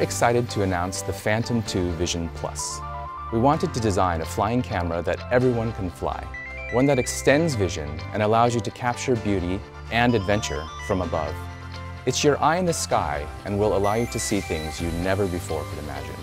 excited to announce the Phantom 2 Vision Plus. We wanted to design a flying camera that everyone can fly, one that extends vision and allows you to capture beauty and adventure from above. It's your eye in the sky and will allow you to see things you never before could imagine.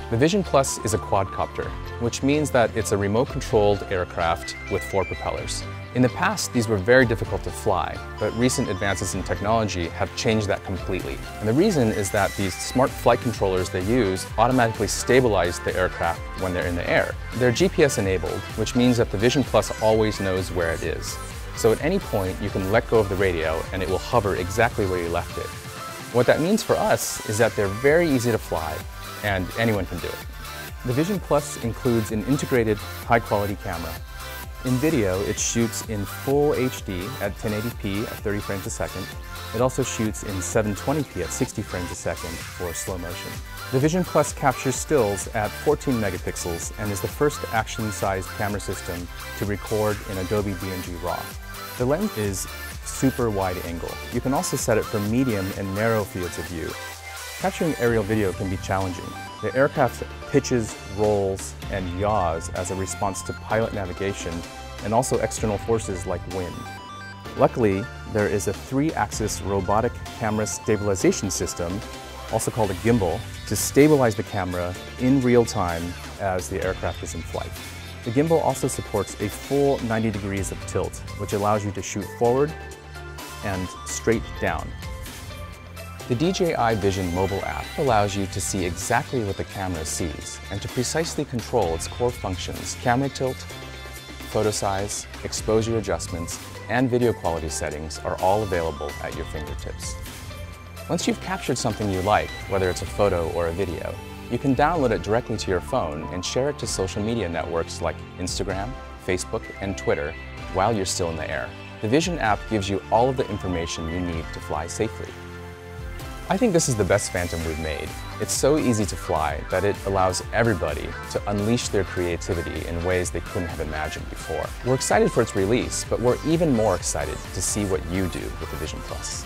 The Vision Plus is a quadcopter, which means that it's a remote-controlled aircraft with 4 propellers. In the past, these were very difficult to fly, but recent advances in technology have changed that completely. And the reason is that these smart flight controllers they use automatically stabilize the aircraft when they're in the air. They're GPS enabled, which means that the Vision Plus always knows where it is. So at any point, you can let go of the radio and it will hover exactly where you left it. What that means for us is that they're very easy to fly and anyone can do it. The Vision Plus includes an integrated high-quality camera. In video, it shoots in full HD at 1080p at 30 frames a second. It also shoots in 720p at 60 frames a second for slow motion. The Vision Plus captures stills at 14 megapixels and is the first action-sized camera system to record in Adobe DNG RAW. The lens is super wide angle. You can also set it for medium and narrow fields of view. Capturing aerial video can be challenging. The aircraft pitches, rolls, and yaws as a response to pilot navigation and also external forces like wind. Luckily, there is a 3-axis robotic camera stabilization system, also called a gimbal, to stabilize the camera in real time as the aircraft is in flight. The gimbal also supports a full 90 degrees of tilt, which allows you to shoot forward and straight down. The DJI Vision mobile app allows you to see exactly what the camera sees and to precisely control its core functions. Camera tilt, photo size, exposure adjustments, and video quality settings are all available at your fingertips. Once you've captured something you like, whether it's a photo or a video, you can download it directly to your phone and share it to social media networks like Instagram, Facebook, and Twitter while you're still in the air. The Vision app gives you all of the information you need to fly safely. I think this is the best Phantom we've made. It's so easy to fly that it allows everybody to unleash their creativity in ways they couldn't have imagined before. We're excited for its release, but we're even more excited to see what you do with the Vision Plus.